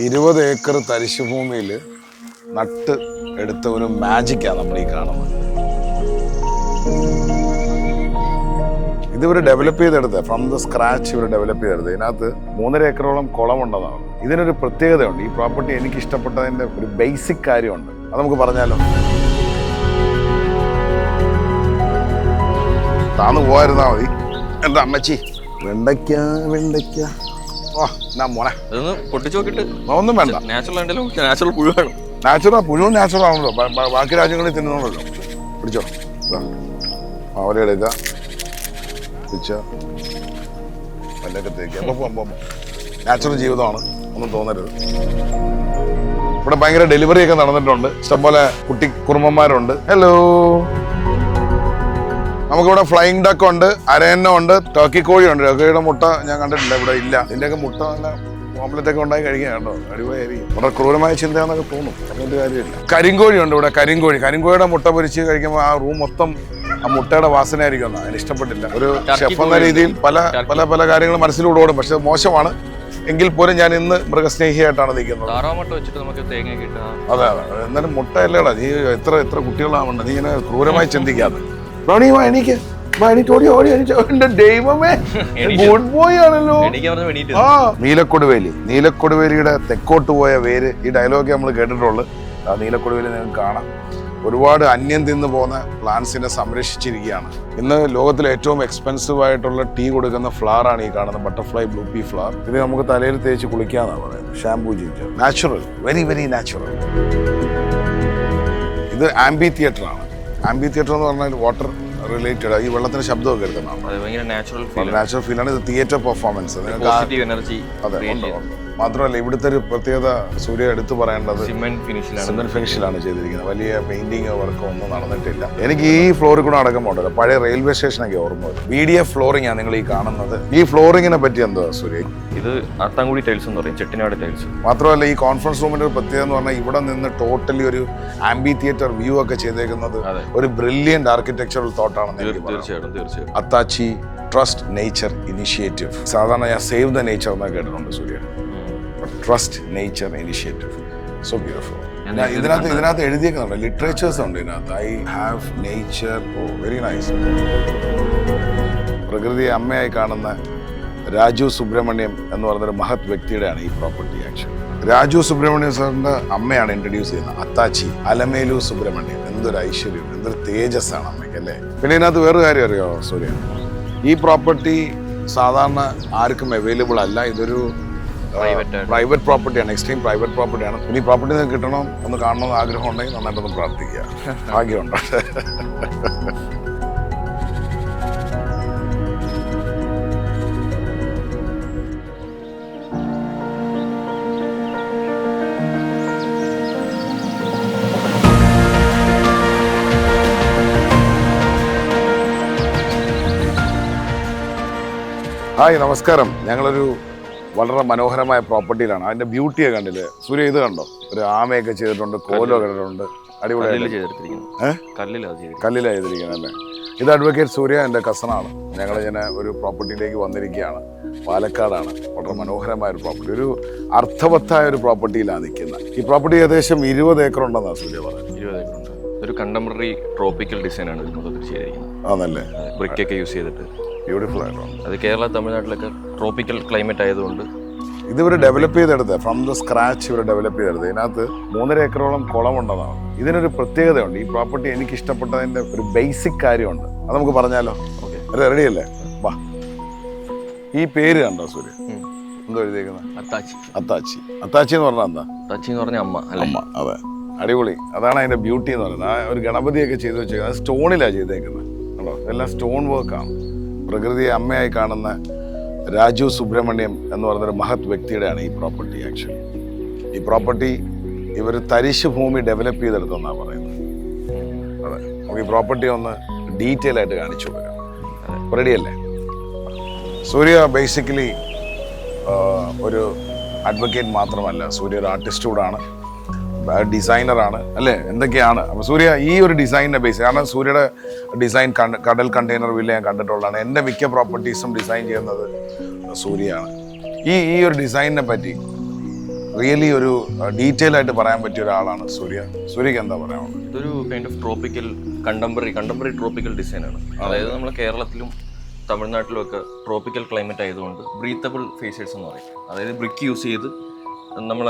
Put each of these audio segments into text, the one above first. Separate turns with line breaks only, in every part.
20 acre തരിശുഭൂമിയിൽ നട്ട് എടുത്ത ഒരു മാജിക്കാണ് നമ്മൾ ഈ കാണുന്നത്. ഇതിവർ ഡെവലപ്പ് ചെയ്തെടുത്ത ഫ്രം ദ സ്ക്രാച്ച് ഇവർ ഡെവലപ്പ് ചെയ്തെടുത്ത്. ഇതിനകത്ത് 3.5 ഏക്കറോളം കുളമുണ്ടെന്നാണ്. ഇതിനൊരു പ്രത്യേകതയുണ്ട്. ഈ പ്രോപ്പർട്ടി എനിക്ക് ഇഷ്ടപ്പെട്ടതിൻ്റെ ഒരു ബേസിക് കാര്യമുണ്ട്. അത് നമുക്ക് പറഞ്ഞാലോ? താന്ന് പോയിരുന്നാ മതി. എന്താ അമ്മച്ചി? വെണ്ടയ്ക്ക ഓ എന്നാ മോനെ
അതൊന്ന് പൊട്ടിച്ചു നോക്കിട്ട്
ഒന്നും വേണ്ട.
നാച്ചുറൽ പുഴുവാണ്.
പുഴുവും നാച്ചുറൽ ആണല്ലോ. ബാക്കി രാജ്യങ്ങളിൽ തിന്നുന്നുണ്ടല്ലോ. പിടിച്ചോ. അവരെ എടുക്കുക, പിടിച്ചോ, പല്ലൊക്കെ തേക്കുക. നാച്ചുറൽ ജീവിതമാണ്, ഒന്നും തോന്നരുത്. ഇവിടെ ഭയങ്കര ഡെലിവറി ഒക്കെ നടന്നിട്ടുണ്ട്. ഇഷ്ടംപോലെ കുട്ടി കുറുമ്പന്മാരുണ്ട്. ഹലോ, നമുക്കിവിടെ ഫ്ലൈങ് ഡക്ക് ഉണ്ട്, അരയന്നം ഉണ്ട്, ടർക്കി കോഴിയുണ്ട്. ടർക്കിയുടെ മുട്ട ഞാൻ കണ്ടിട്ടില്ല, ഇവിടെ ഇല്ല. ഇതിൻ്റെയൊക്കെ മുട്ട നല്ല ഓംലെറ്റ് ഒക്കെ ഉണ്ടായി കഴിക്കുക കേട്ടോ. അടിപൊളിയായിരിക്കും. വളരെ ക്രൂരമായ ചിന്തയാണെന്നൊക്കെ തോന്നും, അതിൻ്റെ കാര്യമില്ല. കരിങ്കോഴിയുണ്ട് ഇവിടെ. കരിങ്കോഴിയുടെ മുട്ട പൊരിച്ച് കഴിക്കുമ്പോൾ ആ റൂം മൊത്തം ആ മുട്ടയുടെ വാസനയായിരിക്കും. ഒന്നും അതിന് ഇഷ്ടപ്പെട്ടില്ല. ഒരു ഷെഫ് എന്ന രീതിയിൽ പല പല പല കാര്യങ്ങൾ മനസ്സിലൂടെ ഓടും. പക്ഷെ മോശമാണ്. എങ്കിൽ പോലും ഞാൻ ഇന്ന് മൃഗസ്നേഹിയായിട്ടാണ് നിൽക്കുന്നത്. അതെ അതെ, എന്നാലും മുട്ട അല്ലേടാ. നീ എത്ര കുട്ടികളാവണ്ട. നീ ഇങ്ങനെ ക്രൂരമായി ചിന്തിക്കാതെ. നീലക്കൊടുവേലിയുടെ തെക്കോട്ട് പോയ വേര്. ഈ ഡയലോഗ് നമ്മൾ കേട്ടിട്ടുള്ളൂ. ആ നീലക്കൊടുവേലി നിങ്ങൾക്ക് കാണാം. ഒരുപാട് അന്യം തിന്നു പോകുന്ന പ്ലാന്റ്സിനെ സംരക്ഷിച്ചിരിക്കുകയാണ്. ഇന്ന് ലോകത്തിലെ ഏറ്റവും എക്സ്പെൻസീവ് ആയിട്ടുള്ള ടീ കൊടുക്കുന്ന ഫ്ലവർ ആണ് ഈ കാണുന്ന ബട്ടർഫ്ലൈ ബ്ലൂ പീ ഫ്ലവർ. ഇത് നമുക്ക് തലയിൽ തേച്ച് കുളിക്കാന്നാണ് പറയുന്നത്. Shampoo ginger, natural, very natural. ഇത് ആംബി തിയേറ്റർ ആണ്. ആംബി തിയേറ്റർ എന്ന് പറഞ്ഞാൽ വാട്ടർ റിലേറ്റഡ്. ഈ വെള്ളത്തിന്റെ ശബ്ദമൊക്കെ എടുക്കുന്നതാണ്. നാച്ചുറൽ ഫീലാണ്. ഇത് തിയേറ്റർ പെർഫോമൻസ്. അതെ, മാത്രമല്ല ഇവിടുത്തെ ഒരു പ്രത്യേകത സൂര്യ എടുത്തു പറയേണ്ടത് സിമെന്റ് ഫിനിഷിലാണ് ചെയ്തിരിക്കുന്നത്. വലിയ പെയിന്റിങ് വർക്കോ ഒന്നും നടന്നിട്ടില്ല. എനിക്ക് ഈ ഫ്ലോറിൽ കൂടെ അടക്കമുണ്ടല്ലോ, പഴയ റെയിൽവേ സ്റ്റേഷനൊക്കെ ഓർമ്മ വരും. BDF ഫ്ലോറിംഗ് ആണ് നിങ്ങൾ ഈ കാണുന്നത്. ഈ ഫ്ലോറിങ്ങിനെ പറ്റി എന്താ സൂര്യ?
ഇത് അത്താങ്കുടി ടൈൽസ് എന്ന് പറയും, ചെട്ടിനാട് ടൈൽസ്.
മാത്രമല്ല ഈ കോൺഫറൻസ് റൂമിന്റെ ഒരു പ്രത്യേകത എന്ന് പറഞ്ഞാൽ ഇവിടെ നിന്ന് ടോട്ടലി ഒരു ആംബി തിയേറ്റർ വ്യൂ ഒക്കെ ചെയ്തേക്കുന്നത് ഒരു ബ്രില്യന്റ് ആർക്കിടെക്ചറൽ തോട്ടാണ്.
തീർച്ചയായിട്ടും.
Athachi trust nature initiative. സാധാരണ ഞാൻ സേവ് ദ നേച്ചർ എന്നൊക്കെ കേട്ടിട്ടുണ്ട് Surya. Trust nature initiative. So beautiful. ഇതിനകത്ത് എഴുതിയേക്കുന്നുണ്ട്, ലിറ്ററേച്ചേഴ്സ് ഉണ്ട് ഇതിനകത്ത്. I have nature. Oh very nice. പ്രകൃതിയെ അമ്മയായി കാണുന്ന രാജു സുബ്രഹ്മണ്യം എന്ന് പറയുന്നൊരു മഹത് വ്യക്തിയുടെയാണ് ഈ പ്രോപ്പർട്ടി. ആക്ച്വലി രാജു സുബ്രഹ്മണ്യം സാറിന്റെ അമ്മയാണ് ഇൻട്രൊഡ്യൂസ് ചെയ്യുന്നത്. അത്താച്ചി അലമേലു സുബ്രഹ്മണ്യം. എന്തൊരു ഐശ്വര്യം, എന്തൊരു തേജസ്സാണ് അമ്മയ്ക്ക് അല്ലേ. പിന്നെ ഇതിനകത്ത് വേറൊരു കാര്യം അറിയോ സൂര്യ? ഈ പ്രോപ്പർട്ടി സാധാരണ ആർക്കും അവൈലബിൾ അല്ല. ഇതൊരു പ്രൈവറ്റ് പ്രോപ്പർട്ടിയാണ്, എക്സ്ട്രീം പ്രൈവറ്റ് പ്രോപ്പർട്ടിയാണ്. ഇനി പ്രോപ്പർട്ടി നിങ്ങൾക്ക് കിട്ടണം, ഒന്ന് കാണണമെന്ന് ആഗ്രഹം ഉണ്ടെങ്കിൽ നന്നായിട്ടൊന്ന് പ്രാർത്ഥിക്കുക. ഭാഗ്യമുണ്ട്. ഹായ്, നമസ്കാരം. ഞങ്ങളൊരു വളരെ മനോഹരമായ പ്രോപ്പർട്ടിയിലാണ്. അതിന്റെ ബ്യൂട്ടിയെ കണ്ടില്ലേ സൂര്യ? ഇത് കണ്ടോ? ഒരു ആമയൊക്കെ ചെയ്തിട്ടുണ്ട്, കോലോ കണ്ടിട്ടുണ്ട്. അടിപൊളിയായി കല്ലിലാണ് ചെയ്തിരിക്കുന്നത് അല്ലേ. ഇത് അഡ്വക്കേറ്റ് സൂര്യ എൻ്റെ കസനാണ്. ഞങ്ങളിങ്ങനെ ഒരു പ്രോപ്പർട്ടിയിലേക്ക് വന്നിരിക്കുകയാണ്. പാലക്കാടാണ്. വളരെ മനോഹരമായ ഒരു പ്രോപ്പർട്ടി, ഒരു അർത്ഥവത്തായ ഒരു പ്രോപ്പർട്ടിയിലാണ് നിൽക്കുന്നത്. ഈ പ്രോപ്പർട്ടി ഏകദേശം 20 ഏക്കർ ഉണ്ടെന്നാണ് സൂര്യ പറയുന്നത്.
20 ഏക്കറുണ്ട്. ഒരു കണ്ടംപററി ട്രോപ്പിക്കൽ ഡിസൈനാണ് ചെയ്തിരിക്കുന്നത്.
ആണല്ലേ?
ബ്രിക്കൊക്കെ യൂസ് ചെയ്തിട്ട്
ബ്യൂട്ടിഫുൾ ആയിട്ടുണ്ട്.
അത് കേരള തമിഴ്നാട്ടിലൊക്കെ ട്രോപ്പിക്കൽ ക്ലൈമറ്റ് ആയതുകൊണ്ട്
ഇതിവർ ഡെവലപ്പ് ചെയ്തെടുത്ത ഫ്രം ദ സ്ക്രാച്ച് ഇവർ ഡെവലപ്പ് ചെയ്തെടുത്ത്. ഇതിനകത്ത് 3.5 ഏക്കറോളം കുളമുണ്ടെന്നാണ്. ഇതിനൊരു പ്രത്യേകതയുണ്ട്. ഈ പ്രോപ്പർട്ടി എനിക്ക് ഇഷ്ടപ്പെട്ടതിൻ്റെ ഒരു ബേസിക് കാര്യമുണ്ട്. അത് നമുക്ക് പറഞ്ഞാലോ? ഓക്കെ, റെഡിയല്ലേ? വാ. ഈ പേര് കണ്ടോ സൂര്യ? എന്തോ എഴുതിയേക്കുന്നത്? അത്താച്ചി എന്ന് പറഞ്ഞാൽ എന്താ?
അത്താച്ചി എന്ന് പറഞ്ഞ അമ്മ.
അമ്മ, അതെ. അടിപൊളി. അതാണ് അതിൻ്റെ ബ്യൂട്ടി എന്ന് പറയുന്നത്. ആ ഒരു ഗണപതിയൊക്കെ ചെയ്ത് വെച്ചേക്കുന്നത് സ്റ്റോണിലാണ് ചെയ്തേക്കുന്നത്. ആണോ? എല്ലാം സ്റ്റോൺ വർക്കാണ്. പ്രകൃതിയെ അമ്മയായി കാണുന്ന രാജു സുബ്രഹ്മണ്യം എന്ന് പറയുന്നൊരു മഹത് വ്യക്തിയുടെയാണ് ഈ പ്രോപ്പർട്ടി. ആക്ച്വലി ഈ പ്രോപ്പർട്ടി ഇവർ തരിശ് ഭൂമി ഡെവലപ്പ് ചെയ്തെടുത്തെന്നാണ് പറയുന്നത്. അതെ, നമുക്ക് ഈ പ്രോപ്പർട്ടി ഒന്ന് ഡീറ്റെയിൽ ആയിട്ട് കാണിച്ചു കൊടുക്കാം. റെഡിയല്ലേ? സൂര്യ ബേസിക്കലി ഒരു അഡ്വക്കേറ്റ് മാത്രമല്ല, സൂര്യ ഒരു ആർട്ടിസ്റ്റ് കൂടാണ്, ഡിസൈനറാണ് അല്ലേ? എന്തൊക്കെയാണ്. അപ്പോൾ സൂര്യ ഈ ഒരു ഡിസൈനിനെ ബേസ്, കാരണം സൂര്യയുടെ ഡിസൈൻ കടൽ കണ്ടെയ്നർ വില്ല ഞാൻ കണ്ടിട്ടുള്ളതാണ്. എൻ്റെ മിക്ക പ്രോപ്പർട്ടീസും ഡിസൈൻ ചെയ്യുന്നത് സൂര്യയാണ്. ഈ ഒരു ഡിസൈനിനെ പറ്റി റിയലി ഒരു ഡീറ്റെയിൽ ആയിട്ട് പറയാൻ പറ്റിയ ഒരാളാണ് സൂര്യ. സൂര്യക്ക് എന്താ പറയാനുള്ളത്?
ഇതൊരു kind of tropical contemporary tropical ഡിസൈനാണ്. അതായത് നമ്മൾ കേരളത്തിലും തമിഴ്നാട്ടിലും ഒക്കെ ട്രോപ്പിക്കൽ ക്ലൈമറ്റ് ആയതുകൊണ്ട് ബ്രീത്തബിൾ ഫേസേഴ്സ് എന്ന് പറയും. അതായത് ബ്രിക്ക് യൂസ് ചെയ്ത് നമ്മൾ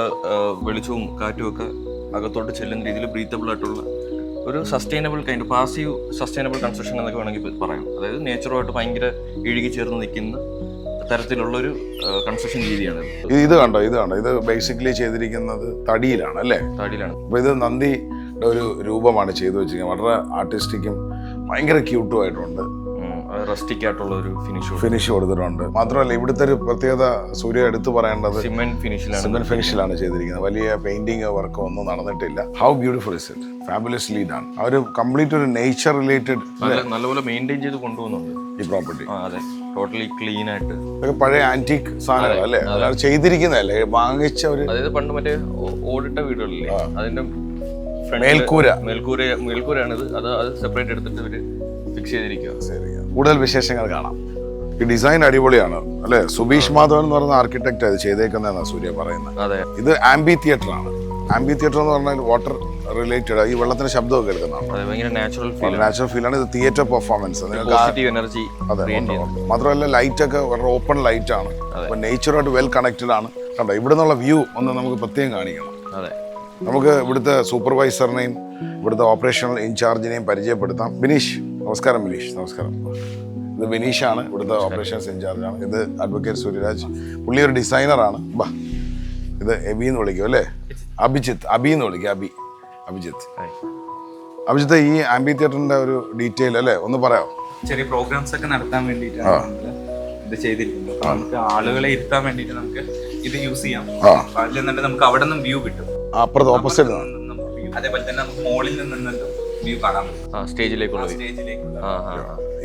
വെളിച്ചവും കാറ്റും ഒക്കെ അകത്തോട്ട് ചെല്ലുന്ന രീതിയിൽ ബ്രീത്തബിൾ ആയിട്ടുള്ള ഒരു sustainable kind passive sustainable construction എന്നൊക്കെ വേണമെങ്കിൽ പറയാം. അതായത് നേച്ചറുമായിട്ട് ഭയങ്കര ഇഴുകി ചേർന്ന് നിൽക്കുന്ന തരത്തിലുള്ളൊരു കൺസ്ട്രക്ഷൻ രീതിയാണ്.
ഇത് കണ്ടോ, ഇത് ബേസിക്കലി ചെയ്തിരിക്കുന്നത് തടിയിലാണ് അല്ലേ?
തടിയിലാണ്.
അപ്പോൾ ഇത് നന്ദിയുടെ ഒരു രൂപമാണ് ചെയ്തു വെച്ചിരിക്കുന്നത്. വളരെ ആർട്ടിസ്റ്റിക്കും ഭയങ്കര ക്യൂട്ടും ആയിട്ടുണ്ട്.
റസ്റ്റിക് ആയിട്ടുള്ള ഒരു
ഫിനിഷ് കൊടുത്തിട്ടുണ്ട്. മാത്രമല്ല ഇവിടുത്തെ ഒരു പ്രത്യേകത സൂര്യ എടുത്തു പറയേണ്ടത്
സിമെന്റ്
ഫിനിഷിലാണ് ചെയ്തിരിക്കുന്നത്. വലിയ പെയിന്റിങ് വർക്കോ ഒന്നും നടന്നിട്ടില്ല. How beautiful is it, fabulously done. അവർ കംപ്ലീറ്റ് ഒരു നേച്ചർ റിലേറ്റഡ്
നല്ലപോലെ മെയിൻറ്റെയിൻ ചെയ്ത് കൊണ്ടുപോകുന്നുണ്ട്
ഈ പ്രോപ്പർട്ടി.
അതെ, ടോട്ടലി ക്ലീൻ ആയിട്ട്.
ഇതൊക്കെ പഴയ ആന്റിക് സാധനങ്ങൾ അല്ലേ? അതാണ് ചെയ്തിരിക്കുന്നതല്ലേ, വാങ്ങിച്ച ഒരു.
അതായത് പണ്ട് മറ്റേ ഓടിട്ട വീടുകളില്ലേ, അതിന്റെ മേൽക്കൂരയാണിത്. അത് സെപ്പറേറ്റ് എടുത്തിട്ട് ഇവര് ഫിക്സ് ചെയ്തിരിക്കുക.
കൂടുതൽ വിശേഷങ്ങൾ കാണാം. ഈ ഡിസൈൻ അടിപൊളിയാണ് അല്ലെ? സുബീഷ് മാധവൻ എന്ന് പറയുന്ന ആർക്കിടെക്ട് അത് ചെയ്തേക്കുന്നതെന്നാണ് സൂര്യ പറയുന്നത്.
അതെ,
ഇത് ആംബി തിയേറ്റർ ആണ്. ആംബി തിയേറ്റർ എന്ന് പറഞ്ഞാൽ വാട്ടർ റിലേറ്റഡ്, ഈ വെള്ളത്തിന്റെ ശബ്ദമൊക്കെ കേൾക്കുന്നതാണ്. നാച്ചുറൽ ഫീൽ ആണ്. ഇത് തിയേറ്റർ പെർഫോമൻസ്.
എനർജി.
അതെ, മാത്രമല്ല ലൈറ്റ് ഒക്കെ വളരെ ഓപ്പൺ ലൈറ്റ് ആണ്. അപ്പൊ നേച്ചറുമായിട്ട് വെൽ കണക്റ്റഡ് ആണ്. കണ്ടോ, ഇവിടെ നിന്നുള്ള വ്യൂ ഒന്ന് നമുക്ക് പ്രത്യേകം കാണിക്കണം.
അതെ,
നമുക്ക് ഇവിടുത്തെ സൂപ്പർവൈസറിനെയും ഇവിടുത്തെ ഓപ്പറേഷണൽ ഇൻചാർജിനെയും പരിചയപ്പെടുത്താം. ബിനീഷ്, നമസ്കാരം. ബിനീഷ്, നമസ്കാരം. ഇത് ബിനീഷാണ്, ഇവിടുത്തെ ഓപ്പറേഷൻസ് ഇൻചാർജാണ്. ഇത് അഡ്വക്കേറ്റ് സൂര്യരാജ്, പുള്ളി ഒരു ഡിസൈനറാണ്. ബാ, ഇത് എബി എന്ന് വിളിക്കും അല്ലേ? അബി എന്ന് വിളിക്കും. അഭിജിത്ത്, ഈ ആംബി തിയേറ്ററിന്റെ ഒരു ഡീറ്റെയിൽ അല്ലേ ഒന്ന് പറയാം?
ചെറിയ പ്രോഗ്രാംസ് ഒക്കെ നടത്താൻ വേണ്ടിയിട്ടാണ് ഇത് ചെയ്തിരിക്കുന്നത്. നമുക്ക് ആളുകളെ ഇരുത്താൻ വേണ്ടിയിട്ട് നമുക്ക് ഇത് യൂസ് ചെയ്യാം. അതിൽ നിന്നിട്ട് നമുക്ക് അവിടെ നിന്നും വ്യൂ കിട്ടും.
അപ്പുറത്ത് ഓപ്പോസിറ്റ്.
അതേപോലെ തന്നെ നമുക്ക് മോളിൽ നിന്നിട്ട് വ്യൂ കാണാൻ പറ്റും.
സ്റ്റേജിലേക്കുള്ള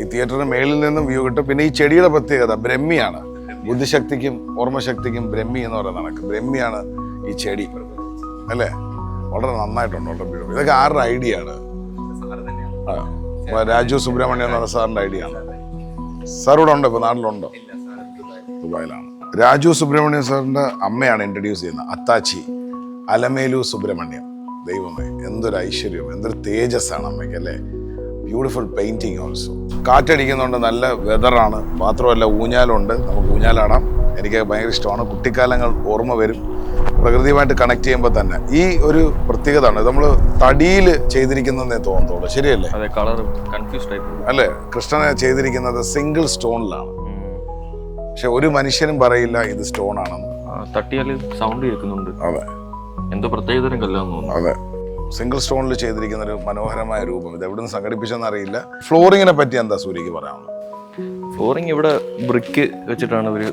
ഈ തിയേറ്ററിന് മേളിൽ നിന്നും വ്യൂ കിട്ടും. പിന്നെ ഈ ചെടിയുടെ പ്രത്യേകത ബ്രഹ്മിയാണ്. ബുദ്ധിശക്തിക്കും ഓർമ്മശക്തിക്കും ബ്രഹ്മി എന്ന് പറയുന്ന കണക്ക് ബ്രഹ്മിയാണ് ഈ ചെടി അല്ലേ? വളരെ നന്നായിട്ടുണ്ട്, വളരെ ബ്യൂട്ടിഫുൾ. ഇതൊക്കെ ആരുടെ ഐഡിയ ആണ്? രാജു സുബ്രഹ്മണ്യം എന്ന് പറഞ്ഞ സാറിന്റെ ഐഡിയ ആണ്. സാർ ഇവിടെ ഉണ്ടോ? ഇപ്പൊ നാട്ടിലുണ്ടോ? ദുബായിലാണ്. രാജു സുബ്രഹ്മണ്യം സാറിന്റെ അമ്മയാണ് ഇൻട്രൊഡ്യൂസ് ചെയ്യുന്നത്, അത്താച്ചി അലമേലു സുബ്രഹ്മണ്യം. ദൈവമേ, എന്തൊരു ഐശ്വര്യം, എന്തൊരു തേജസ്സാണ് അമ്മയ്ക്ക് അല്ലേ? Beautiful painting also. കാറ്റടിക്കുന്നുണ്ട്, നല്ല വെതറാണ്. മാത്രമല്ല ഊഞ്ഞാലുണ്ട്, നമുക്ക് ഊഞ്ഞാലാടാം. എനിക്ക് ഭയങ്കര ഇഷ്ടമാണ്. കുട്ടിക്കാലങ്ങൾ ഓർമ്മ വരും പ്രകൃതിയുമായിട്ട് കണക്ട് ചെയ്യുമ്പോൾ തന്നെ. ഈ ഒരു പ്രത്യേകത ആണ്, നമ്മൾ തടിയിൽ ചെയ്തിരിക്കുന്നതെന്നേ തോന്നുള്ളൂ, ശരിയല്ലേ? അല്ലേ? കൃഷ്ണനെ ചെയ്തിരിക്കുന്നത് സിംഗിൾ സ്റ്റോണിലാണ്. പക്ഷെ ഒരു മനുഷ്യനും പറയില്ല ഇത് സ്റ്റോൺ ആണെന്ന്.
തട്ടിയാൽ സൗണ്ട് കേൾക്കുന്നുണ്ട്.
അതെ,
എന്തോ പ്രത്യേകതരം കല്ലാന്ന് തോന്നുന്നു.
അതെ, സിംഗിൾ സ്റ്റോണിൽ ചെയ്തിരിക്കുന്ന ഒരു മനോഹരമായ രൂപം. ഇത് എവിടെ നിന്ന് സംഘടിപ്പിച്ചെന്ന് അറിയില്ല. ഫ്ലോറിങ്ങിനെ പറ്റി എന്താ സൂര്യക്ക് പറയാനുള്ളത്?
ഫ്ലോറിങ് ഇവിടെ ബ്രിക്ക് വെച്ചിട്ടാണ് ഒരു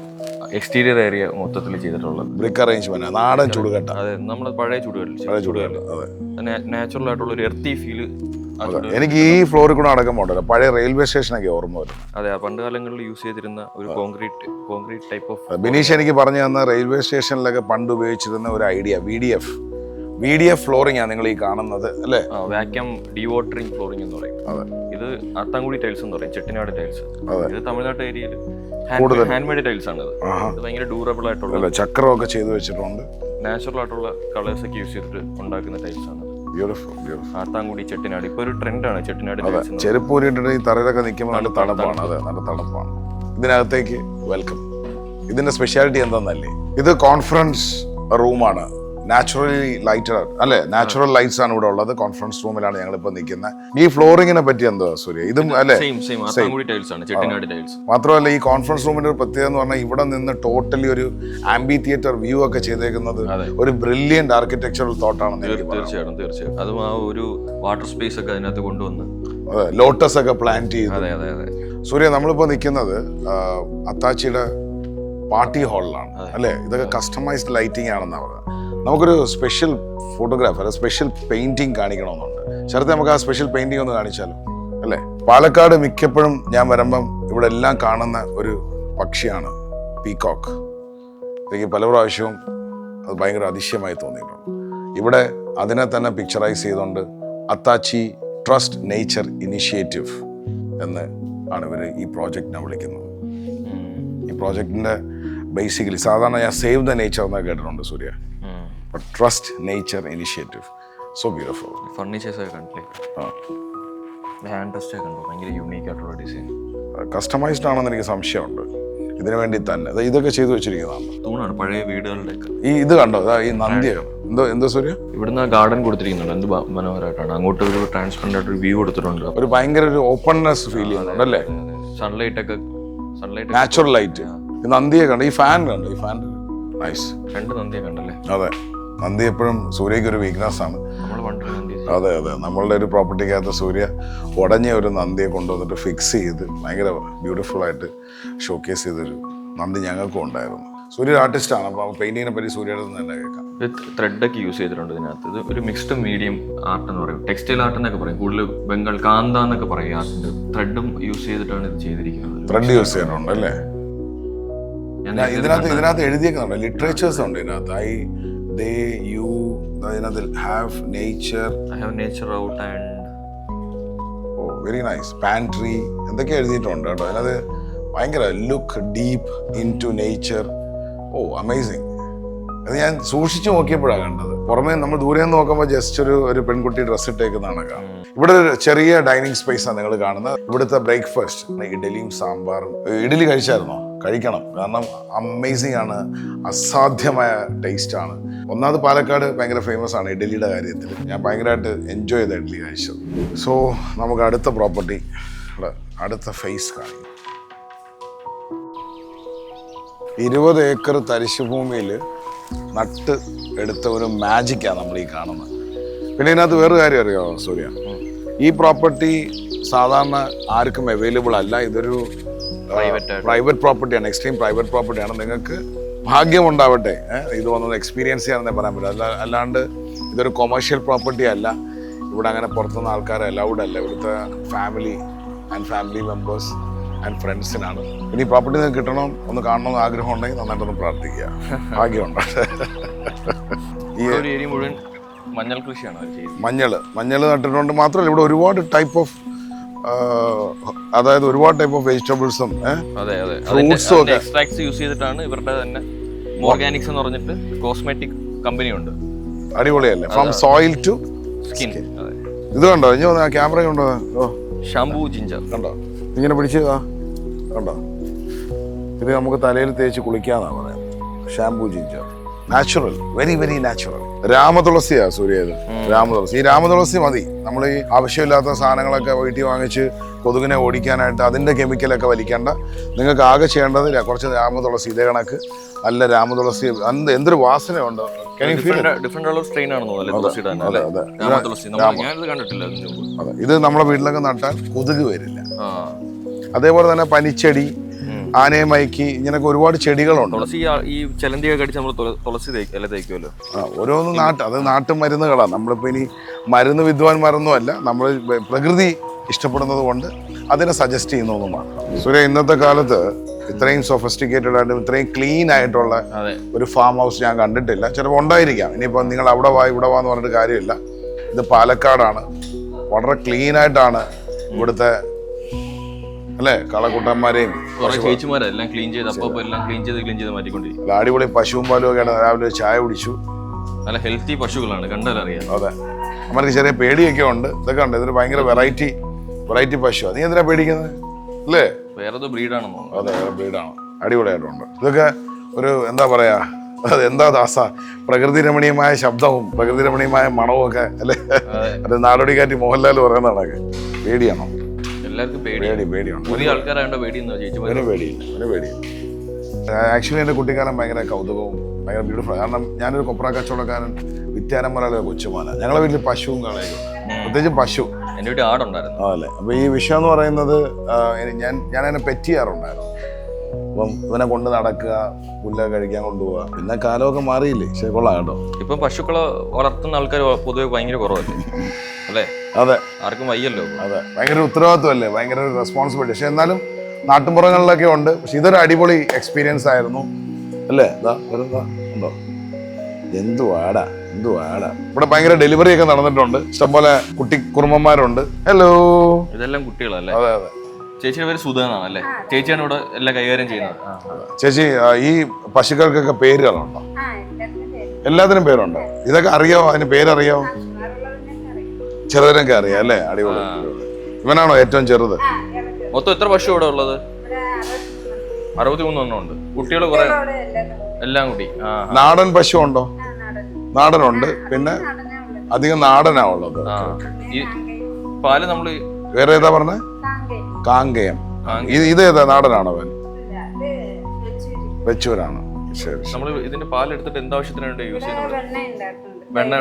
എക്സ്റ്റീരിയർ ഏരിയ മൊത്തത്തിൽ ചെയ്തിട്ടുള്ളത്.
ബ്രിക്ക് അറേഞ്ച്മെന്റ്, നാടൻ ചുടുകട്ട.
അതെ, നമ്മൾ പഴയ ചുടുകട്ട. അതെ, നാച്ചുറൽ ആയിട്ടുള്ള ഒരു എർത്തി ഫീല്.
എനിക്ക് ഈ ഫ്ലോറിൽ കൂടെ അടക്കമുണ്ടല്ലോ, പഴയ റെയിൽവേ സ്റ്റേഷനൊക്കെ ഓർമ്മ വരും.
അതെ, പണ്ട് കാലങ്ങളിൽ യൂസ് ചെയ്തിരുന്ന ഒരു കോൺക്രീറ്റ് ടൈപ്പ് ഓഫ്.
ബിനീഷ് എനിക്ക് പറഞ്ഞു തന്ന റെയിൽവേ സ്റ്റേഷനിലൊക്കെ പണ്ട് ഉപയോഗിച്ചിരുന്ന ഒരു idea V D F flooring ആണ് നിങ്ങൾ ഈ കാണുന്നത് അല്ലേ?
വാക്യൂം ഡീവാട്ടറിംഗ് ഫ്ലോറിംഗ് എന്ന് പറയും.
അതെ,
ഇത് ആത്താങ്കുടി ടൈൽസ് എന്ന് പറയും, ചെട്ടിനാട് ടൈൽസ്. ഇത് തമിഴ്നാട് ഏരിയയിൽ ഹാൻഡ്മെയ്ഡ് ടൈൽസ് ആണ്. ഇത് ഭയങ്കര ഡ്യൂറബിൾ ആയിട്ടുള്ള
ചക്രമൊക്കെ ചെയ്തു വെച്ചിട്ടുണ്ട്.
നാച്ചുറൽ ആയിട്ടുള്ള കളേഴ്സ് ഒക്കെ യൂസ് ചെയ്തിട്ട് ഉണ്ടാക്കുന്ന ടൈൽസ് ആണ്. ആത്താങ്കുടി, ചെട്ടിനാട് ഇപ്പൊ ഒരു ട്രെൻഡാണ് ചെട്ടിനാട്.
ചെരുപ്പ് ഊരിട്ടിട്ട് ഈ തറയിലൊക്കെ നിൽക്കുമ്പോൾ നല്ല തണുപ്പാണ്. അതെ, നല്ല തണുപ്പാണ്. ഇതിനകത്തേക്ക് വെൽക്കം. ഇതിന്റെ സ്പെഷ്യാലിറ്റി എന്താന്നല്ലേ? ഇത് കോൺഫറൻസ് റൂമാണ്. നാച്ചുറലി ലൈറ്റഡ് അല്ലെ? നാച്ചുറൽ ലൈറ്റ്സ് ആണ് ഇവിടെ ഉള്ളത്. കോൺഫറൻസ് റൂമിലാണ് ഞങ്ങൾ ഇപ്പൊ നിൽക്കുന്നത്. ഈ ഫ്ലോറിങ്ങിനെ പറ്റി എന്തോ സൂര്യ? ഇതും അല്ലെ? മാത്രമല്ല ഈ കോൺഫറൻസ് റൂമിന്റെ ഒരു പ്രത്യേകത എന്ന് പറഞ്ഞാൽ ഇവിടെ നിന്ന് ടോട്ടലി ഒരു ആംബി തിയേറ്റർ വ്യൂ ഒക്കെ ചെയ്തേക്കുന്നത് ഒരു ബ്രില്യന്റ് ആർക്കിടെക്ചറൽ തോട്ടാണെന്ന് എനിക്ക് പറയാം.
തീർച്ചയായിട്ടും അതും ആ ഒരു വാട്ടർ സ്പേസ് ഒക്കെ അതിനകത്ത് കൊണ്ടുവന്ന്.
അതെ, ലോട്ടസ് ഒക്കെ പ്ലാന്റ് ചെയ്തു. സൂര്യ, നമ്മളിപ്പോ നിൽക്കുന്നത് അത്താച്ചിയുടെ പാർട്ടി ഹാളിലാണ് അല്ലെ? ഇതൊക്കെ കസ്റ്റമൈസ്ഡ് ലൈറ്റിംഗ് ആണെന്നാണ് പറയുന്നത്. നമുക്കൊരു സ്പെഷ്യൽ ഫോട്ടോഗ്രാഫ് അല്ലെ സ്പെഷ്യൽ പെയിന്റിങ് കാണിക്കണമെന്നുണ്ട്. ശരത്തെ, നമുക്ക് ആ സ്പെഷ്യൽ പെയിന്റിംഗ് ഒന്ന് കാണിച്ചാലോ അല്ലേ? പാലക്കാട് മിക്കപ്പോഴും ഞാൻ വരുമ്പം ഇവിടെ എല്ലാം കാണുന്ന ഒരു പക്ഷിയാണ് പീകോക്ക്. എനിക്ക് പല പ്രാവശ്യവും അത് ഭയങ്കര അതിശയമായി തോന്നിയിട്ടുണ്ട്. ഇവിടെ അതിനെ തന്നെ പിക്ചറൈസ് ചെയ്തുകൊണ്ട് അത്താച്ചി ട്രസ്റ്റ് നേച്ചർ ഇനിഷ്യേറ്റീവ് എന്ന് ആണ് ഇവർ ഈ പ്രോജക്റ്റിനെ വിളിക്കുന്നത്. ഈ പ്രോജക്റ്റിന്റെ ബേസിക്കലി സാധാരണ ഞാൻ സേവ് ദ നേച്ചർ എന്നൊക്കെ കേട്ടിട്ടുണ്ട് സൂര്യ. but trust nature initiative. So beautiful.
Furnitures ഒക്കെ കണ്ടില്ലേ, ഹാൻഡ് ടെസ്റ്റ് ഒക്കെ കണ്ടു, ഭയങ്കര യൂണീക്ക് ആയിട്ടുള്ള ഡിസൈൻ.
കസ്റ്റമൈസ്ഡ് ആണെന്ന് എനിക്ക് സംശയമുണ്ട്. ഇതിനു വേണ്ടി തന്നെ ഇതൊക്കെ ചെയ്തു വെച്ചിരിക്കുന്നതാണ്.
തൂണാണ് പഴയ വീടുകളുടെ ഒക്കെ.
ഇത് കണ്ടോ, ഈ നന്ദിയാണ് എന്തോ സൂര്യ,
ഇവിടുന്ന് ഗാർഡൻ കൊടുത്തിരിക്കുന്നുണ്ട്, എന്ത് മനോഹരമായിട്ടാണ്. അങ്ങോട്ട് ഒരു ട്രാൻസ്പെറന്റ് ആയിട്ട് ഒരു വ്യൂ കൊടുത്തിട്ടുണ്ട്.
ഒരു ഭയങ്കര ഒരു ഓപ്പൺനെസ് ഫീൽ ചെയ്യുന്നുണ്ട് അല്ലേ,
സൺലൈറ്റ്
നാച്ചുറൽ ലൈറ്റ്. നന്ദിയെ കണ്ടോ, ഈ ഫാൻ കണ്ടോ, ഈ ഫാൻ നൈസ്.
2 നന്ദിയെ കണ്ടല്ലേ.
അതെ, നന്ദി എപ്പോഴും സൂര്യക്ക് ഒരു വീക്ക്നെസ് ആണ്.
നമ്മൾ പണ്ടൊരു നന്ദി.
അതെ, നമ്മളുടെ ഒരു പ്രോപ്പർട്ടിക്കകത്ത് സൂര്യ ഉടഞ്ഞ ഒരു നന്ദിയെ കൊണ്ടുവന്നിട്ട് ഫിക്സ് ചെയ്ത് ഭയങ്കര ബ്യൂട്ടിഫുൾ ആയിട്ട് ഷോക്കേസ് ചെയ്തൊരു നന്ദി ഞങ്ങൾക്കും ഉണ്ടായിരുന്നു. സൂര്യ ഒരു ആർട്ടിസ്റ്റാണ്, അപ്പോൾ പെയിന്റിങ്ങിനെ പറ്റി സൂര്യയുടെ തന്നെ കേൾക്കാം.
ത്രെഡൊക്കെ യൂസ് ചെയ്തിട്ടുണ്ട് ഇതിനകത്ത്. ഇത് ഒരു മിക്സ്ഡ് മീഡിയം ആർട്ട് എന്ന് പറയും, ടെക്സ്റ്റൈൽ ആർട്ട് എന്നൊക്കെ പറയും, കൂടുതൽ ബംഗാൾ കാന്ത എന്നൊക്കെ പറയും ആർട്ടിന്റെ. ത്രെഡും യൂസ് ചെയ്തിട്ടാണ് ഇത് ചെയ്തിരിക്കുന്നത്.
ത്രെഡ് യൂസ് ചെയ്യാനുണ്ട് അല്ലേ. ഇതിനകത്ത് എഴുതിയേക്കുന്നുണ്ട്, ലിറ്ററേച്ചേഴ്സ് ഉണ്ട് ഇതിനകത്ത്. അതിനകത്ത് have nature
out and
very nice pantry എന്തൊക്കെ എഴുതിയിട്ടുണ്ട് കേട്ടോ. അതിനകത്ത് ഭയങ്കര look deep into nature. Amazing. അത് ഞാൻ സൂക്ഷിച്ചു നോക്കിയപ്പോഴാണ് കണ്ടത്. പുറമേ നമ്മൾ ദൂരെ നിന്ന് നോക്കുമ്പോൾ ജസ്റ്റ് ഒരു പെൺകുട്ടി ഡ്രസ്സ് ഇട്ടേക്കുന്നതാണ് കാണുന്നത്. ഇവിടെ ഒരു ചെറിയ ഡൈനിങ് സ്പേസ് ആണ് നിങ്ങൾ കാണുന്നത്. ഇവിടുത്തെ ബ്രേക്ക്ഫാസ്റ്റ് ഇഡലിയും സാമ്പാറും. ഇഡലി കഴിച്ചായിരുന്നോ? കഴിക്കണം, കാരണം അമേസിങ് ആണ്, അസാധ്യമായ ടേസ്റ്റ് ആണ്. ഒന്നാമത് പാലക്കാട് ഭയങ്കര ഫേമസ് ആണ് ഇഡലിയുടെ കാര്യത്തിൽ. ഞാൻ ഭയങ്കരമായിട്ട് എൻജോയ് ചെയ്ത ഇഡലി കഴിച്ചത്. സോ നമുക്ക് അടുത്ത പ്രോപ്പർട്ടി, അടുത്ത ഫേസ് കാണിക്കും. 20 ഏക്കർ തരിശുഭൂമിയിൽ നട്ട് എടുത്ത ഒരു മാജിക്കാണ് നമ്മൾ ഈ കാണുന്നത്. പിന്നെ ഇതിനകത്ത് വേറൊരു കാര്യം അറിയാമോ സൂര്യ, ഈ പ്രോപ്പർട്ടി സാധാരണ ആർക്കും അവൈലബിൾ അല്ല. ഇതൊരു പ്രൈവറ്റ് പ്രോപ്പർട്ടിയാണ്, എക്സ്ട്രീം പ്രൈവറ്റ് പ്രോപ്പർട്ടിയാണ്. നിങ്ങൾക്ക് ഭാഗ്യമുണ്ടാവട്ടെ ഇത് വന്നത് എക്സ്പീരിയൻസ് ചെയ്യാമെന്നേ പറയാൻ പറ്റും. അല്ലാണ്ട് ഇതൊരു കൊമേഴ്ഷ്യൽ പ്രോപ്പർട്ടി അല്ല. ഇവിടെ അങ്ങനെ പുറത്തുനിന്ന് ആൾക്കാർ അലൗഡ് അല്ല. ഇവിടുത്തെ ഫാമിലി മെമ്പേഴ്സ് ആൻഡ് ഫ്രണ്ട്സിനാണ്. ഇനി പ്രോപ്പർട്ടി നിങ്ങൾക്ക് കിട്ടണം, ഒന്ന് കാണണമെന്ന് ആഗ്രഹം ഉണ്ടെങ്കിൽ നന്നായിട്ടൊന്ന് പ്രാർത്ഥിക്കുക, ഭാഗ്യമുണ്ടാവട്ടെ.
ഈ ഒരു ഏരിയ മുഴുവൻ മഞ്ഞൾ കൃഷിയാണ് ചെയ്യുന്നത്.
മഞ്ഞൾ നട്ടിട്ടുണ്ട്. മാത്രമല്ല ഇവിടെ ഒരുപാട് ടൈപ്പ് ഓഫ് ഒരുപാട് ടൈപ്പ് ഓഫ് വെജിറ്റബിൾസും ഫ്രൂട്ട്സും ഒക്കെ
എക്സ്ട്രാക്ട്സ് യൂസ് ചെയ്തിട്ടാണ്. ഇവരുടെ തന്നെ ഓർഗാനിക്സ് എന്ന് പറഞ്ഞിട്ട് കോസ്മെറ്റിക് കമ്പനി ഉണ്ട്.
അടിപൊളിയല്ലേ, ഫ്രം സോയിൽ ടു
സ്കിൻ.
ഇത് കണ്ടോ, ഇനി ക്യാമറ കണ്ടോ,
ഷാംപൂ ജിഞ്ചർ
കണ്ടോ, ഇങ്ങനെ പിടിച്ച് കണ്ടോ. ഇത് നമുക്ക് തലയിൽ തേച്ച് കുളിക്കാന്നാ പറയാം. Shampoo ginger, natural, very very natural. രാമതുളസിയാ സൂര്യ, ഇത് രാമതുളസി. ഈ രാമതുളസി മതി. നമ്മൾ ഈ ആവശ്യമില്ലാത്ത സാധനങ്ങളൊക്കെ വീട്ടിൽ വാങ്ങിച്ച് കൊതുകിനെ ഓടിക്കാനായിട്ട് അതിൻ്റെ കെമിക്കലൊക്കെ വലിക്കേണ്ട. നിങ്ങൾക്ക് ആകെ ചെയ്യേണ്ടത് കുറച്ച് രാമതുളസി, ഇതേ കണക്ക് നല്ല രാമതുളസി. എന്തൊരു വാസനയുണ്ട്. ഇത് നമ്മുടെ വീട്ടിലൊക്കെ നട്ടാൽ കൊതുക് വരില്ല. അതേപോലെ തന്നെ പനിച്ചെടി, ആനയമൈക്ക്, ഇങ്ങനൊക്കെ ഒരുപാട് ചെടികളുണ്ട്.
തുളസി ഈ ചെലന്തിയൊക്കെ കടിച്ച് നമ്മൾ തുളസി ഇല തേക്കുമല്ലോ.
ഓരോന്നും അത് നാട്ടു മരുന്നുകളാണ്. നമ്മളിപ്പോൾ ഇനി മരുന്ന് വിദ്വാൻമാരൊന്നും അല്ല, നമ്മൾ പ്രകൃതി ഇഷ്ടപ്പെടുന്നത് കൊണ്ട് അതിനെ സജസ്റ്റ് ചെയ്യുന്നതുമാണ്. സൂര്യ, ഇന്നത്തെ കാലത്ത് ഇത്രയും സൊഫിസ്റ്റിക്കേറ്റഡ് ആയിട്ടും ഇത്രയും ക്ലീൻ ആയിട്ടുള്ള ഒരു ഫാം ഹൗസ് ഞാൻ കണ്ടിട്ടില്ല. ചിലപ്പോൾ ഉണ്ടായിരിക്കാം. ഇനിയിപ്പോൾ നിങ്ങൾ അവിടെ വാ ഇവിടെ വാന്ന് പറഞ്ഞിട്ട് കാര്യമില്ല. ഇത് പാലക്കാടാണ്. വളരെ ക്ലീൻ ആയിട്ടാണ് ഇവിടുത്തെ അല്ലേ കളക്കുട്ടന്മാരെയും
ചേച്ചിമാരെല്ലാം ക്ലീൻ ചെയ്ത് എല്ലാം ക്ലീൻ ചെയ്ത് മാറ്റിക്കൊണ്ടിരിക്കും.
അടിപൊളി പശുവും പാലും ഒക്കെയാണ്. രാവിലെ ചായ കുടിച്ചു.
നല്ല ഹെൽത്തി പശുക്കളാണ്, കണ്ടാലറിയാം.
അതെ, നമ്മൾക്ക് ചെറിയ പേടിയൊക്കെ ഉണ്ട്. ഇതൊക്കെ ഉണ്ട്. ഇതൊരു ഭയങ്കര വെറൈറ്റി പശു. നീ എന്തിനാ പേടിക്കുന്നത് അല്ലേ?
വേറെ ബ്രീഡാണെന്നോ?
അതെ, വേറെ ബ്രീഡാണ്. അടിപൊളിയായിട്ടുണ്ട്. ഇതൊക്കെ ഒരു എന്താ പറയാ, എന്താ ദാസ, പ്രകൃതി രമണീയമായ ശബ്ദവും പ്രകൃതി രമണീയമായ മണവും ഒക്കെ അല്ലേ? അത് നാടോടിക്കാറ്റ് മോഹൻലാൽ പറയുന്നതാണ്. പേടിയാണോ?
എല്ലാവർക്കും
പേടിയാണ്.
പുതിയ ആൾക്കാരായതുകൊണ്ട് പേടിയില്ല.
ആക്ച്വലി എൻ്റെ കുട്ടിക്കാലം ഭയങ്കര കൗതുകവും ഭയങ്കര ബ്യൂട്ടിഫുൾ. കാരണം ഞാനൊരു കൊപ്ര കച്ചവടക്കാരൻ, വിറ്റാനമലയിലെ കൊച്ചുമാല. ഞങ്ങളെ വീട്ടിൽ പശുവും കളയും, പ്രത്യേകിച്ച് പശു.
എൻ്റെ വീട്ടിൽ ആടുണ്ടായിരുന്നു.
അതല്ലേ. അപ്പോൾ ഈ വിഷയം എന്ന് പറയുന്നത് ഞാൻ അതിനെ പെറ്റ് ചെയ്യാറുണ്ടായിരുന്നു. അപ്പം ഇവനെ കൊണ്ട് നടക്കുക, പുല്ലൊക്കെ കഴിക്കാൻ കൊണ്ടുപോവുക. പിന്നെ കാലമൊക്കെ മാറിയില്ലേ? ശരി, കൊള്ളാം കേട്ടോ.
ഇപ്പം പശുക്കളെ വളർത്തുന്ന ആൾക്കാർ പൊതുവെ ഭയങ്കര കുറവല്ലേ അല്ലേ?
അതെ,
ആർക്കും വയ്യല്ലോ.
അതെ, ഭയങ്കര ഉത്തരവാദിത്വമല്ലേ, ഭയങ്കര ഒരു റെസ്പോൺസിബിലിറ്റി. പക്ഷെ എന്നാലും നാട്ടുമ്പുറങ്ങളിലൊക്കെ ഉണ്ട്. പക്ഷെ ഇതൊരു അടിപൊളി എക്സ്പീരിയൻസ് ആയിരുന്നു അല്ലേ? ഉണ്ടോ? എന്തുവാടാ. ഇവിടെ ഭയങ്കര ഡെലിവറി ഒക്കെ നടന്നിട്ടുണ്ട്. ഇഷ്ടംപോലെ കുട്ടി കുറുമ്പന്മാരുണ്ട്. ഹലോ,
ഇതെല്ലാം കുട്ടികളല്ലേ?
അതെ അതെ.
ചേച്ചിയുടെ പേര് സുധ എന്നാണ് അല്ലേ? ചേച്ചിയാണ് ഇവിടെ എല്ലാം കൈകാര്യം ചെയ്യുന്നത്.
ചേച്ചി, ഈ പശുക്കൾക്കൊക്കെ പേരുകളുണ്ടോ? എല്ലാത്തിനും പേരുണ്ടോ? ഇതൊക്കെ അറിയാവോ? അതിന് പേരറിയാവോ? ചെറുതിനൊക്കെ അറിയാം അല്ലേ? അടിപൊളി. ഇവനാണോ ഏറ്റവും ചെറുത്?
മൊത്തം എത്ര പശു ഇവിടെ ഉള്ളത്? 63 എണ്ണം ഉണ്ട്. കുട്ടികൾ കുറെ എല്ലാം കൂടി.
നാടൻ പശു ഉണ്ടോ? നാടനുണ്ട്. പിന്നെ അധികം നാടനാ ഉള്ളത്.
ഈ പാല് നമ്മള്
വേറെ ഏതാ പറഞ്ഞ? കാങ്കയം. ഇത് ഏതാ? നാടനാണോ അവൻ? വെച്ചൂരാണ്. ശരി.
നമ്മള് ഇതിന്റെ പാൽ എടുത്തിട്ട് എന്താവശ്യത്തിന് വേണ്ടി യൂസ് ചെയ്യുന്നത്? വെണ്ണ.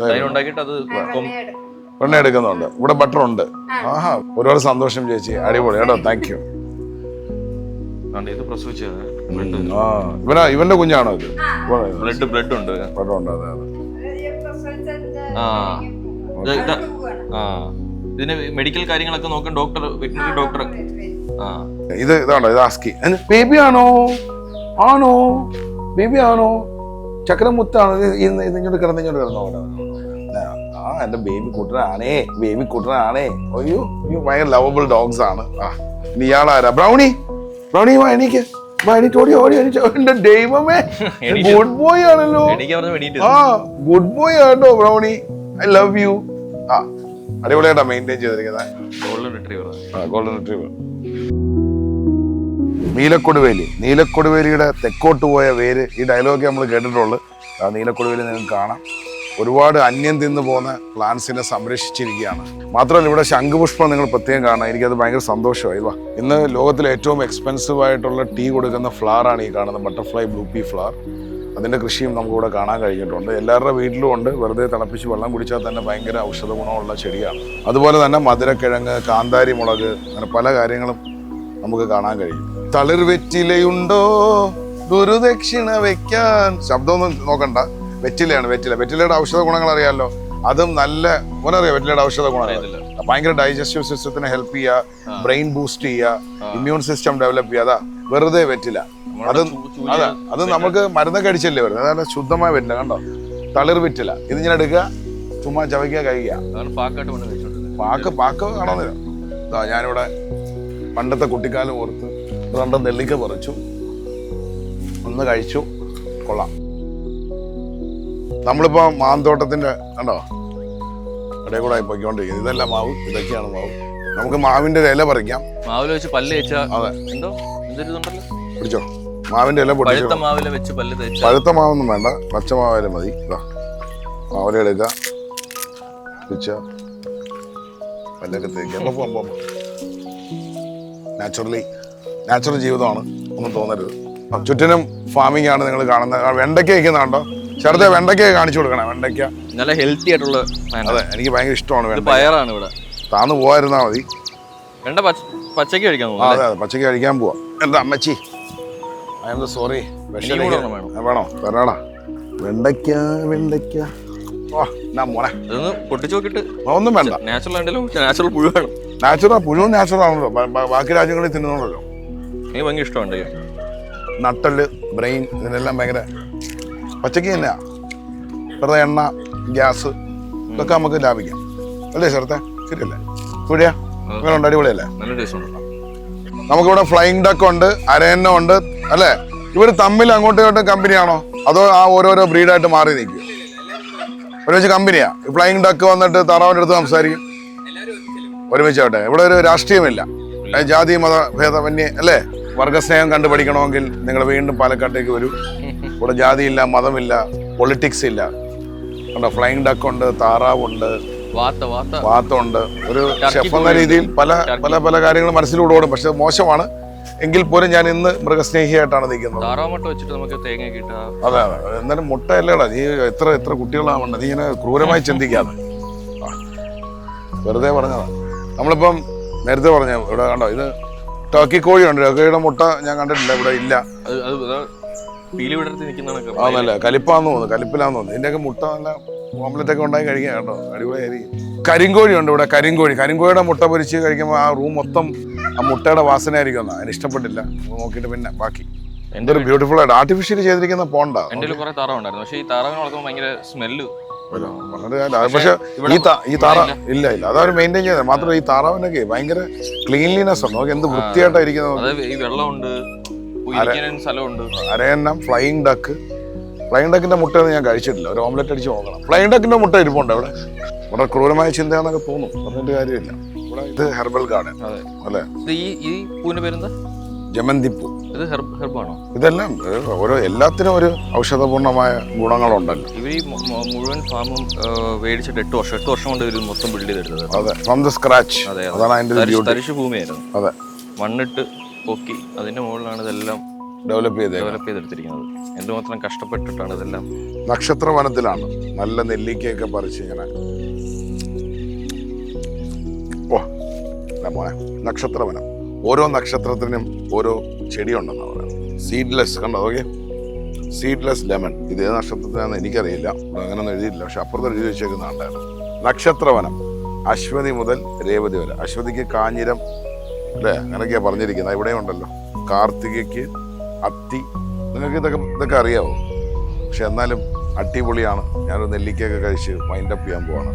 തൈര് ഉണ്ടാക്കിയിട്ട് അത്
വെണ്ണ എടുക്കുന്നുണ്ട്. ഇവിടെ ബട്ടർ ഉണ്ട്. ആഹാ, ഒരുപാട് സന്തോഷം ചേച്ചി. അടിപൊളി കേട്ടോ. Thank you.
ഇത് പ്രസവിച്ചത്
ഇവന്റെ കുഞ്ഞാണോ ഇത്?
ബ്ലഡ് ഉണ്ട്.
ബ്ലഡ് ഉണ്ട്. അതെ.
ഇതിന് മെഡിക്കൽ കാര്യങ്ങളൊക്കെ നോക്കാൻ ഡോക്ടർ, വെറ്റിനറി ഡോക്ടർ.
ഇത് ഇതാണോ? ഇത് ആസ്കി. ബേബി ആണോ? ആണോ? ബേബി ആണോ? ചക്രമുത്താണോ? ഇത് ഇങ്ങോട്ട് കിടന്നോ? ആ, എന്റെ ബേബി കുട്ടനാണേ. ബേബി കുട്ടനാണേ. അയ്യോ, ഭയങ്കര ലവബിൾ ഡോഗ്സ് ആണ്. ഇനി ഇയാളാരാ? ബ്രൗണി. ബ്രൗണി വാ, എനിക്ക് എന്റെ ദൈവമേ, ഗുഡ് ബോയ് ആണല്ലോ. ആ, ഗുഡ് ബോയ് ആണോ ബ്രൗണി. I love you. ആ, അടിപൊളിയായിട്ടാ മെയിൻറ്റെയിൻ ചെയ്തിരിക്കുന്നത്.
Golden retriever.
Golden retriever. നീലക്കൊടുവേലിയുടെ തെക്കോട്ട് പോയ വേര്. ഈ ഡയലോഗ് നമ്മൾ കേട്ടിട്ടുള്ളൂ. ആ നീലക്കൊടുവേലി നിങ്ങൾക്ക് കാണാം. ഒരുപാട് അന്യം തിന്നു പോകുന്ന പ്ലാന്റ്സിനെ സംരക്ഷിച്ചിരിക്കുകയാണ്. മാത്രമല്ല ഇവിടെ ശംഖുപുഷ്പം നിങ്ങൾ പ്രത്യേകം കാണാം. എനിക്കത് ഭയങ്കര സന്തോഷമായി. വാ, ഇന്ന് ലോകത്തിലെ ഏറ്റവും എക്സ്പെൻസീവ് ആയിട്ടുള്ള ടീ കൊടുക്കുന്ന ഫ്ലവറാണ് ഈ കാണുന്നത്, ബട്ടർഫ്ലൈ ബ്ലൂ പീ ഫ്ലവർ. അതിൻ്റെ കൃഷിയും നമുക്കിവിടെ കാണാൻ കഴിഞ്ഞിട്ടുണ്ട്. എല്ലാവരുടെ വീട്ടിലും ഉണ്ട്. വെറുതെ തിളപ്പിച്ച് വെള്ളം കുടിച്ചാൽ തന്നെ ഭയങ്കര ഔഷധ ഗുണമുള്ള ചെടിയാണ്. അതുപോലെ തന്നെ മധുരക്കിഴങ്ങ്, കാന്താരി മുളക്, അങ്ങനെ പല കാര്യങ്ങളും നമുക്ക് കാണാൻ കഴിയും. തളിർവെറ്റിലയുണ്ടോ ഗുരുദക്ഷിണ വെക്കാൻ? ശബ്ദമൊന്നും നോക്കണ്ട. വെറ്റിലയാണ്. വെറ്റിലയുടെ ഔഷധ ഗുണങ്ങൾ അറിയാമല്ലോ. അതും നല്ല അറിയാം. വെറ്റിലയുടെ ഔഷധ ഗുണങ്ങൾ ഭയങ്കര ഡൈജസ്റ്റീവ് സിസ്റ്റത്തിനെ ഹെൽപ്പ് ചെയ്യുക, ബ്രെയിൻ ബൂസ്റ്റ് ചെയ്യുക, ഇമ്മ്യൂൺ സിസ്റ്റം ഡെവലപ്പ് ചെയ്യുക. അതാ വെറുതെ വെറ്റില. അത് നമുക്ക് മരുന്നൊക്കെ അടിച്ചല്ലേ വരുന്നത്. അതാണ് ശുദ്ധമായ വെറ്റില. കണ്ടോ? തളിർ വെറ്റില. ഇത് ഞാൻ എടുക്കുക, ചുമ്മാ ചവയ്ക്കുക, കഴിക്കുക. പാക്ക് കാണുന്നില്ല. ഞാനിവിടെ പണ്ടത്തെ കുട്ടിക്കാലം ഓർത്ത് 2 നെല്ലിക്ക പറിച്ചു, ഒന്ന് കഴിച്ചു. കൊള്ളാം. നമ്മളിപ്പോ മാന്തോട്ടത്തിന്റെ കണ്ടോ ഇടയിൽ കൂടെ പോയിക്കൊണ്ടിരിക്കുന്നത്. ഇതെല്ലാം മാവ്, ഇതൊക്കെയാണ് മാവ്. നമുക്ക് മാവിന്റെ ഇല പറിക്കാം.
മാവില് വെച്ച് പല്ല് തേച്ചാ. അതെ. പിടിച്ചോ.
മാവിന്റെ ഇല പൊട്ടിച്ചു. പഴുത്ത മാവൊന്നും വേണ്ട, പച്ചമാവായാലും മതി. മാവില എടുക്കുക, പല്ലൊക്കെ തേക്കുക. നാച്ചുറൽ ജീവിതമാണ്, ഒന്നും തോന്നരുത്. ചുറ്റിനും ഫാമിംഗ് ആണ് നിങ്ങൾ കാണുന്നത്. വെണ്ടയ്ക്ക വയ്ക്കുന്നുണ്ടോ? ചെറുതെ വെണ്ടയ്ക്ക കാണിച്ചു കൊടുക്കണം. വെണ്ടയ്ക്ക
നല്ല ഹെൽത്തി ആയിട്ടുള്ള.
അതെ, എനിക്ക് ഭയങ്കര ഇഷ്ടമാണ്.
പയറാണ് ഇവിടെ.
താന്ന് പോവായിരുന്നാ മതി.
വെണ്ട പച്ചയ്ക്ക് കഴിക്കാൻ.
അതെ, പച്ചയ്ക്ക് കഴിക്കാൻ പോവാ. എന്താ അമ്മച്ചി, ഐ എം സോറി. വേണോ? തരാടാ. വെണ്ടയ്ക്ക. മോനെ
പൊട്ടിച്ചു നോക്കിട്ട്
ഒന്നും വേണ്ട.
നാച്ചുറൽ പുഴുവാണ്.
പുഴുവും നാച്ചുറൽ ആണല്ലോ. ബാക്കി രാജ്യങ്ങളിൽ തിന്നുന്നുണ്ടല്ലോ.
എനിക്ക് ഭയങ്കര ഇഷ്ടമുണ്ട്.
നട്ടല്, ബ്രെയിൻ, ഇതിനെല്ലാം ഭയങ്കര പച്ചക്ക് തന്നെയാ. വെറുതെ എണ്ണ, ഗ്യാസ് ഇതൊക്കെ നമുക്ക് ലാഭിക്കാം അല്ലേ ചേർത്തെ? ശരിയല്ലേ? കൂടിയാ അങ്ങനെ ഉണ്ട്. അടിപൊളിയല്ലേ?
നല്ല ടേസ്റ്റ് ഉണ്ട്.
നമുക്കിവിടെ ഫ്ലൈയിങ് ഡക്ക് ഉണ്ട്, അരയന്നം ഉണ്ട് അല്ലേ? ഇവർ തമ്മിൽ അങ്ങോട്ടും ഇങ്ങോട്ടും കമ്പനിയാണോ അതോ ആ ഓരോരോ ബ്രീഡായിട്ട് മാറി നിൽക്കും? ഒരുമിച്ച് കമ്പനിയാ. ഫ്ലൈയിങ് ഡക്ക് വന്നിട്ട് താറാവിൻ്റെ അടുത്ത് സംസാരിക്കും. ഒരുമിച്ചാവട്ടെ. ഇവിടെ ഒരു രാഷ്ട്രീയമില്ല, ജാതി മത ഭേദമന്യേ അല്ലേ? വർഗസ്നേഹം കണ്ടു പഠിക്കണമെങ്കിൽ നിങ്ങൾ വീണ്ടും പാലക്കാട്ടേക്ക് വരൂ. ഇവിടെ ജാതിയില്ല, മതമില്ല, പൊളിറ്റിക്സ് ഇല്ല. കണ്ടോ? ഫ്ലൈയിങ് ഡക്ക് ഉണ്ട്, താറാവുണ്ട്, വാത്തുണ്ട്. ഒരു ഷെഫ് എന്ന രീതിയിൽ പല പല പല കാര്യങ്ങൾ മനസ്സിലൂടെ ഓടും. പക്ഷെ മോശമാണ് എങ്കിൽ പോലും ഞാൻ ഇന്ന് മൃഗസ്നേഹിയായിട്ടാണ് നിൽക്കുന്നത്. അതെ അതെ. എന്നാലും മുട്ടയല്ലേടാ നീ. എത്ര കുട്ടികളാവണ്ട. നീ ഇങ്ങനെ ക്രൂരമായി ചിന്തിക്കാതെ. വെറുതെ പറഞ്ഞതാ. നമ്മളിപ്പം നേരത്തെ പറഞ്ഞ ഇവിടെ കണ്ടോ, ഇത് ടർക്കി കോഴിയുണ്ട്. ടർക്കിയുടെ മുട്ട ഞാൻ കണ്ടിട്ടില്ല, ഇവിടെ ഇല്ല. അതല്ല, കലിപ്പാന്ന് തോന്നുന്നു, കലിപ്പിലാന്ന് തോന്നുന്നു. ഇതിന്റെയൊക്കെ മുട്ട നല്ല ഓംലെറ്റ് ഒക്കെ ഉണ്ടാക്കി കഴിക്കാം കേട്ടോ. അടിപൊളിയായിരിക്കും. കരിങ്കോഴിയുണ്ട് ഇവിടെ. കരിങ്കോഴിയുടെ മുട്ട പൊരിച്ച് കഴിക്കുമ്പോൾ ആ റൂം മൊത്തം ആ മുട്ടയുടെ വാസനയായിരിക്കും. അതിന് ഇഷ്ടപ്പെട്ടില്ല. നോക്കിയിട്ട് പിന്നെ ബാക്കി എന്തൊരു ബ്യൂട്ടിഫുൾ ആയിട്ട് ആർട്ടിഫിഷ്യൽ ചെയ്തിരിക്കുന്ന പോണ്ടാ.
കുറെ താറാവുണ്ടായിരുന്നു, പക്ഷേ ഈ താറാവിനെ വളർത്തുമ്പോൾ ഭയങ്കര സ്മെല്ല്.
പക്ഷെ ഈ താറാവ് ഇല്ല അതവർ മെയിൻറ്റെയിൻ ചെയ്യുന്നത്. മാത്രമല്ല ഈ താറാവിനൊക്കെ ഭയങ്കര ക്ലീൻലിനെസ് ഉണ്ട്. നോക്കി എന്ത് വൃത്തിയായിട്ടായിരിക്കുന്നത്.
വെള്ളമുണ്ട്,
അരയന്നം, ഫ്ലൈയിങ് ഡക്ക്, ഫ്ലൈങ് ഡക്കിന്റെ മുട്ടയൊന്നും ഞാൻ കഴിച്ചിട്ടില്ല. ഒരു ഓംലെറ്റ് അടിച്ച് നോക്കണം. ഫ്ലൈങ് ഡക്കിന്റെ മുട്ട ഇരിപ്പുണ്ട് അവിടെ. വളരെ ക്രൂരമായ ചിന്തയാണെന്നൊക്കെ തോന്നും, പറഞ്ഞിട്ട് കാര്യമില്ല. ഇവിടെ ഇത് ഹെർബൽ ഗാർഡൻ അല്ലേ?
ഈ പൂവിന്റെ പേരെന്താ?
ജമന്തിപ്പൂ.
ഇത് ഹെർബാണോ?
ഇതെല്ലാം ഓരോ എല്ലാത്തിനും ഒരു ഔഷധപൂർണമായ ഗുണങ്ങളുണ്ടല്ലോ.
ഇവർ ഈ മുഴുവൻ ഫാമും മേടിച്ചിട്ട് 8 വർഷം കൊണ്ട് ഇവർ മൊത്തം ബിൽഡ് ചെയ്തെടുത്തത്.
അതെ, ഫ്രം ദ സ്ക്രാച്ച്. അതാണ് അതിന്റെ
തരിശ് ഭൂമിയായിരുന്നു.
അതെ,
മണ്ണിട്ട് പൊക്കി അതിന്റെ മുകളിലാണ് ഇതെല്ലാം ഡെവലപ്പ് ചെയ്തെടുത്തിരിക്കുന്നത്. എന്തുമാത്രം കഷ്ടപ്പെട്ടിട്ടാണ് ഇതെല്ലാം.
നക്ഷത്രവനത്തിലാണ് നല്ല നെല്ലിക്കയൊക്കെ പറിച്ച് ഇങ്ങനെ. ഓ മോനെ, നക്ഷത്രവനം. ഓരോ നക്ഷത്രത്തിനും ഓരോ ചെടിയുണ്ടെന്നാണ് പറയുന്നത്. സീഡ്ലെസ് കണ്ടോ? Okay, seedless lemon. ഇത് ഏത് നക്ഷത്രത്തിനാണെന്ന് എനിക്കറിയില്ല, അങ്ങനെയൊന്നും എഴുതിയില്ല. പക്ഷെ അപ്പുറത്ത് എഴുതി വെച്ചേക്കുന്നുണ്ടായിരുന്നു. നക്ഷത്രവനം അശ്വതി മുതൽ രേവതി വരെ. അശ്വതിക്ക് കാഞ്ഞിരം അല്ലേ, അങ്ങനെയൊക്കെയാണ് പറഞ്ഞിരിക്കുന്നത്. ഇവിടെ ഉണ്ടല്ലോ കാർത്തികയ്ക്ക് അത്തി. നിങ്ങൾക്ക് ഇതൊക്കെ അറിയാവോ? പക്ഷെ എന്നാലും അടിപൊളിയാണ്. ഞാനൊരു നെല്ലിക്കയൊക്കെ കഴിച്ച് വൈൻഡപ്പ് ചെയ്യാൻ പോവാണ്.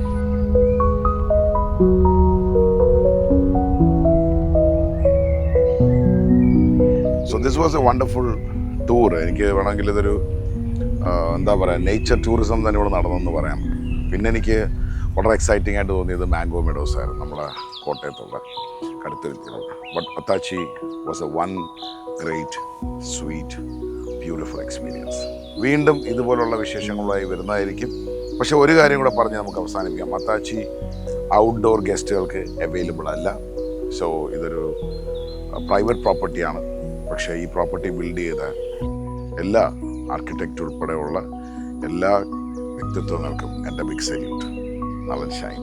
So this was A wonderful tour. എനിക്ക് വേണമെങ്കിൽ ഇതൊരു എന്താ പറയുക, നേച്ചർ ടൂറിസം തന്നെ ഇവിടെ നടന്നെന്ന് പറയാം. പിന്നെ എനിക്ക് വളരെ എക്സൈറ്റിംഗ് ആയിട്ട് തോന്നിയത് മാംഗോ മെഡോസ് ആയിരുന്നു, നമ്മുടെ കോട്ടയത്തുള്ള കടുത്തുരുത്തിലുള്ള. ബട്ട് അത്താച്ചി was a one great sweet beautiful experience. വീണ്ടും ഇതുപോലുള്ള വിശേഷങ്ങളുമായി വരുന്നതായിരിക്കും. പക്ഷെ ഒരു കാര്യം കൂടെ പറഞ്ഞ് നമുക്ക് അവസാനിപ്പിക്കാം. അത്താച്ചി ഔട്ട്ഡോർ ഗസ്റ്റുകൾക്ക് അവൈലബിൾ അല്ല. സോ ഇതൊരു പ്രൈവറ്റ് പ്രോപ്പർട്ടിയാണ്. പക്ഷേ ഈ പ്രോപ്പർട്ടി ബിൽഡ് ചെയ്ത എല്ലാ ആർക്കിടെക്റ്റ് ഉൾപ്പെടെയുള്ള എല്ലാ വ്യക്തിത്വങ്ങൾക്കും എൻ്റെ ബിഗ് സല്യൂട്ട്. നവൻ ഷൈൻ.